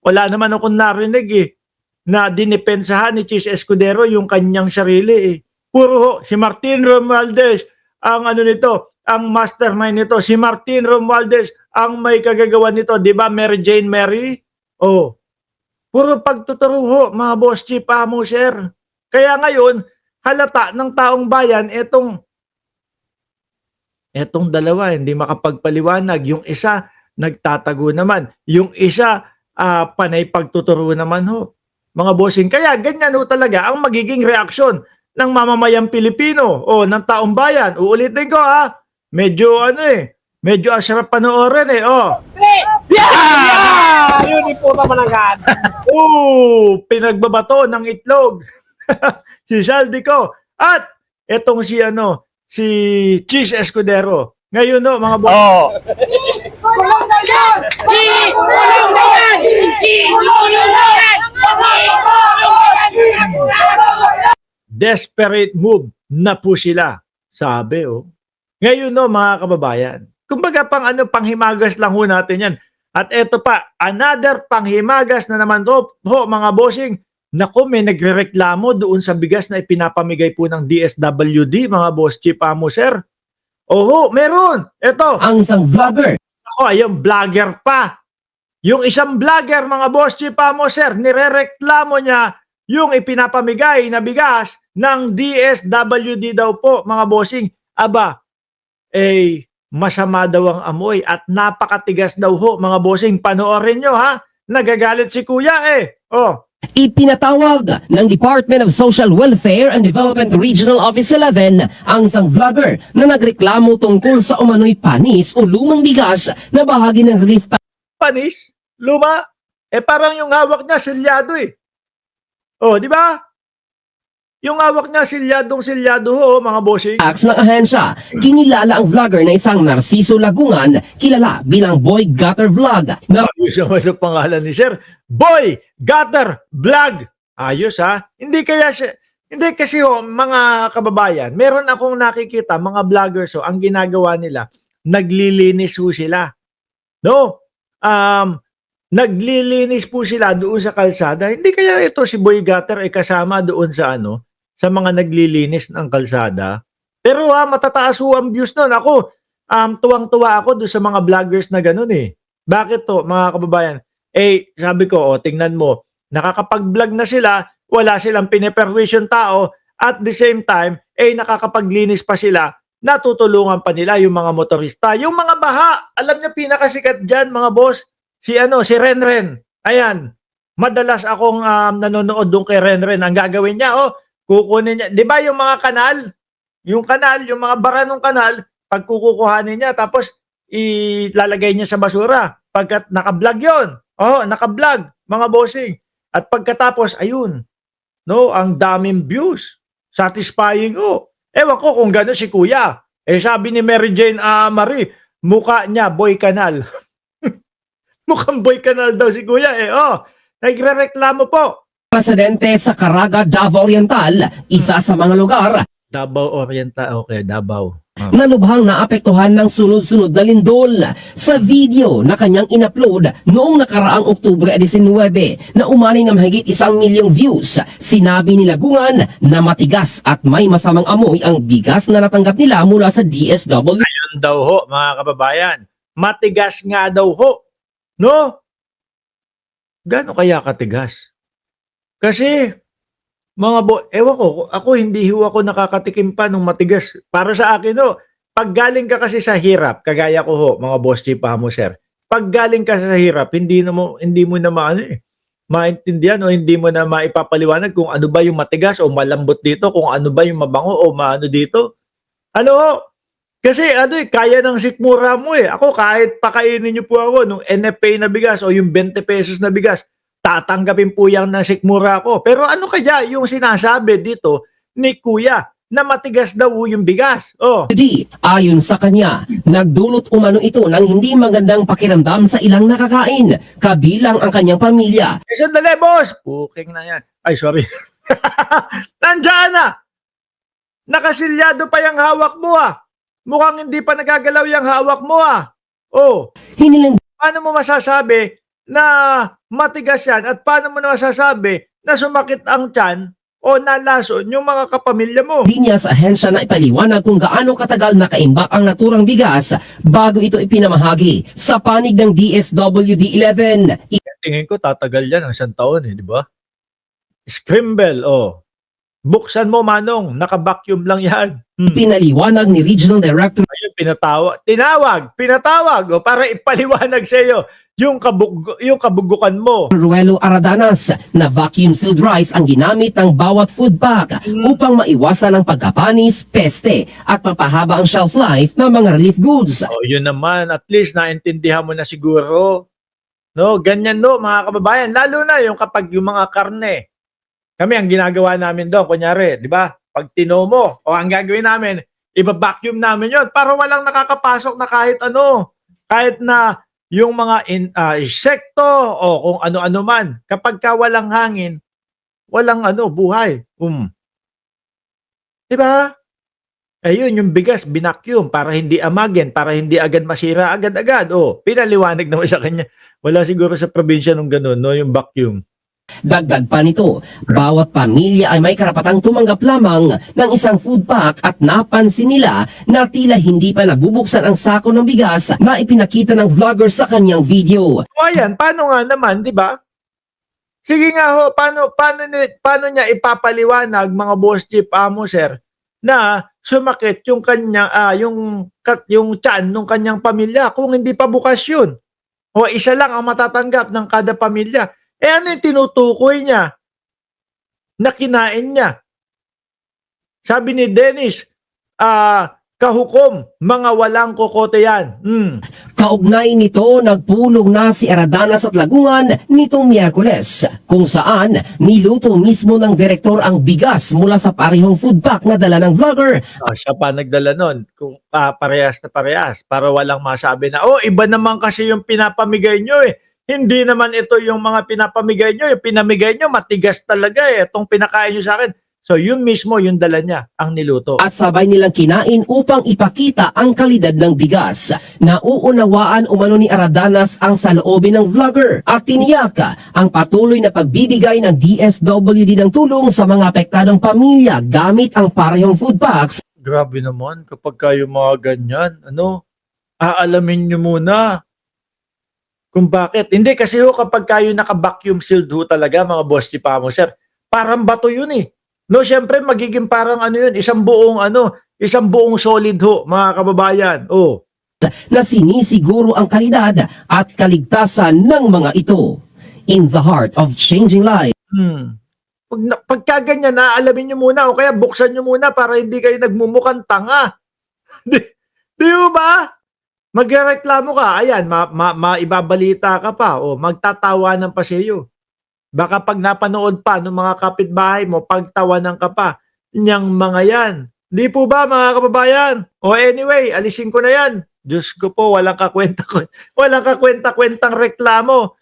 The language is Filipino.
Wala naman akong narinig eh, na dinipensahan ni Chis Escudero yung kanyang sarili eh. Puro ho, si Martin Romualdez ang ano nito, ang mastermind nito. Si Martin Romualdez ang may kagagawa nito, di ba? Mary Jane Mary? Oh, puro pagtuturo ho, mga boss chief amo, sir. Kaya ngayon, halata ng taong bayan, etong dalawa, hindi makapagpaliwanag. Yung isa, nagtatago naman. Yung isa, panay pagtuturo naman ho. Mga bossing. Kaya ganyan ho talaga ang magiging reaksyon ng mamamayang Pilipino o ng taong bayan. Uulitin ko ha. Medyo medyo asarap panoorin eh. Oh. Yeah! Yun po naman agad. Pinagbabato ng itlog. Si Saldico. At etong si Chis Escudero. Ngayon no, mga boss. Oh. Kulong na yan! Kulong na yan! Kulong na yan! Desperate move na po sila. Sabi oh. Ngayon no, mga kababayan. Kumbaga panghimagas lang ho natin yan. At eto pa, another panghimagas na naman ho, mga bossing. Naku, may nagrereklamo doon sa bigas na ipinapamigay po ng DSWD, mga boss chief amo, sir. Oho, meron. Eto. Ang isang vlogger. Ako, ayun, vlogger pa. Yung isang vlogger, mga boss chief amo, sir, nirereklamo niya yung ipinapamigay na bigas ng DSWD daw po, mga bossing. Aba, masama daw ang amoy at napakatigas daw ho, mga bossing. Panoorin nyo, ha? Nagagalit si kuya eh. Oh. Ipinatawag ng Department of Social Welfare and Development Regional Office 11 ang isang vlogger na nagreklamo tungkol sa umano'y panis o lumang bigas na bahagi ng relief Panis? Luma? Parang yung hawak niya silyado eh. Oh, di ba? Yung hawak niya silyado ho, mga bossing. Acts ng ahensya. Kinilala ang vlogger na isang Narciso Lagungan, kilala bilang Boy Gutter Vlog. Ayos naman sa pangalan ni Sir. Boy Gutter Vlog. Ayos ha. Hindi kasi ho, mga kababayan, meron akong nakikita, mga vloggers ho, ang ginagawa nila, naglilinis ho sila. No? Naglilinis po sila doon sa kalsada. Hindi kaya ito si Boy Gutter ay kasama doon sa sa mga naglilinis ng kalsada. Pero matataas ho ang views nun. Ako, tuwang-tuwa ako doon sa mga vloggers na ganun eh. Bakit to, mga kababayan? Sabi ko, tingnan mo, nakakapag-vlog na sila, wala silang piniperwisyon tao, at the same time, nakakapaglinis pa sila, natutulungan pa nila yung mga motorista. Yung mga baha, alam niyo pinakasikat dyan, mga boss, si Renren. Ayan, madalas akong nanonood doon kay Renren. Ang gagawin niya, kukunin niya. Di ba yung mga kanal? Yung mga bara ng kanal, pag kukuhanin niya, tapos ilalagay niya sa basura. Pagkat naka-vlog yun. Naka-vlog, mga bossing. At pagkatapos, ayun. No, ang daming views. Satisfying Ewan ko kung gano'n si Kuya. Sabi ni Mary Jane Marie, mukha niya, boy kanal. Mukhang boy kanal daw si Kuya nagrereklamo po. Presidente sa Caraga, Davao Oriental, isa sa mga lugar Davao Oriental, okay, Davao. na lubhang naapektuhan ng sunod-sunod na lindol. Sa video na kanyang inupload noong nakaraang Oktubre 19 na umani ng mahigit 1 milyong views, sinabi ni Lagungan na matigas at may masamang amoy ang bigas na natanggap nila mula sa DSWD. Ayun daw ho, mga kababayan. Matigas nga daw ho. No? Gaano kaya katigas? Kasi, ewan ko, ako hindi ho ako nakakatikim pa ng matigas. Para sa akin pag galing ka kasi sa hirap, kagaya ko ho, mga boss chief mo, sir. Pag galing ka sa hirap, hindi mo na maintindihan o hindi mo na maipapaliwanag kung ano ba yung matigas o malambot dito, kung ano ba yung mabango o maano dito. Kasi kaya ng sikmura mo Ako kahit pakainin niyo po ako nung NFA na bigas o yung 20 pesos na bigas, tatanggapin po yan ng sikmura ko. Pero ano kaya yung sinasabi dito ni Kuya na matigas daw yung bigas? Ayon sa kanya, nagdulot umano ito ng hindi magandang pakiramdam sa ilang nakakain, kabilang ang kanyang pamilya. Sandali, boss! Puking na yan. Ay, sorry. Nandiyan na! Nakasilyado pa yung hawak mo Mukhang hindi pa nagagalaw yung hawak mo Hiniling Paano mo masasabi na matigas yan at paano mo na masasabi na sumakit ang tiyan o nalason yung mga kapamilya mo? Linya sa ahensya na ipaliwanag kung gaano katagal nakaimbak ang naturang bigas bago ito ipinamahagi. Sa panig ng DSWD-11, Tingin ko tatagal yan ang isang taon di ba? Scramble, buksan mo Manong, naka-vacuum lang yan. pinaliwanag ni Regional Director Ayun, pinatawag, para ipaliwanag sa iyo yung kabugukan mo. Ruelo Aradanas na vacuum sealed rice ang ginamit ng bawat food pack upang maiwasan ang pagkapanis, peste at mapahaba ang shelf life ng mga relief goods. Yun naman, at least naintindihan mo na siguro. No, ganyan mga kababayan, lalo na yung kapag yung mga karne. Kami ang ginagawa namin doon, kunyari, di ba? Pag tinomo, ang gagawin namin, iba-vacuum namin yon para walang nakakapasok na kahit ano, kahit na yung mga insekto o kung ano-ano man. Kapag ka walang hangin, walang buhay. Di ba? Ayun, yung bigas, binakyum para hindi amagin, para hindi agad masira agad-agad. Pinaliwanag naman sa kanya. Wala siguro sa probinsya nung ganun, yung vacuum. Dagdag pa nito, bawat pamilya ay may karapatang tumanggap lamang ng isang food pack at napansin nila na tila hindi pa nabubuksan ang sako ng bigas na ipinakita ng vlogger sa kanyang video. Ayan, paano nga naman, di ba? Sige nga paano niya ipapaliwanag mga boss chief amo sir na sumakit yung kanya yung tiyan ng kanyang pamilya kung hindi pa bukas yun. O isa lang ang matatanggap ng kada pamilya. Ano yung tinutukoy niya na kinain niya? Sabi ni Dennis, kahukom, mga walang kokote yan. Kaugnay nito, nagpulong na si Aradanas at Lagungan nitong Miyerkules, kung saan niluto mismo ng direktor ang bigas mula sa parehong food pack na dala ng vlogger. Siya pa nagdala nun, kung parehas na parehas, para walang masabi na, iba naman kasi yung pinapamigay nyo Hindi naman ito yung mga pinapamigay nyo. Yung pinamigay nyo, matigas talaga Itong pinakain nyo sa akin. So, yun mismo, yung dala niya, ang niluto. At sabay nilang kinain upang ipakita ang kalidad ng bigas. Nauunawaan umano ni Aradanas ang saloobin ng vlogger at tiniyak ang patuloy na pagbibigay ng DSWD ng tulong sa mga apektadong pamilya gamit ang parehong food packs. Grabe naman, kapag kayo mga ganyan, aalamin nyo muna kung bakit. Hindi, kasi kapag kayo naka-vacuum sealed talaga, mga boss si Pamo, sir, parang bato yun No, syempre magiging parang yun, isang buong solid mga kababayan. Na sinisiguro ang kalidad at kaligtasan ng mga ito. In the heart of changing lives. Pagka ganyan, alamin nyo muna o kaya buksan nyo muna para hindi kayo nagmumukhang tanga. Di ba? Magreklamo ka, ayan, maibabalita ka pa o magtatawanan pa sa iyo. Baka pag napanood pa ng mga kapitbahay mo, pagtawanan ka pa, niyang mga yan. Di po ba mga kababayan? Anyway, alisin ko na yan. Diyos ko po, walang kakwenta-kwentang reklamo.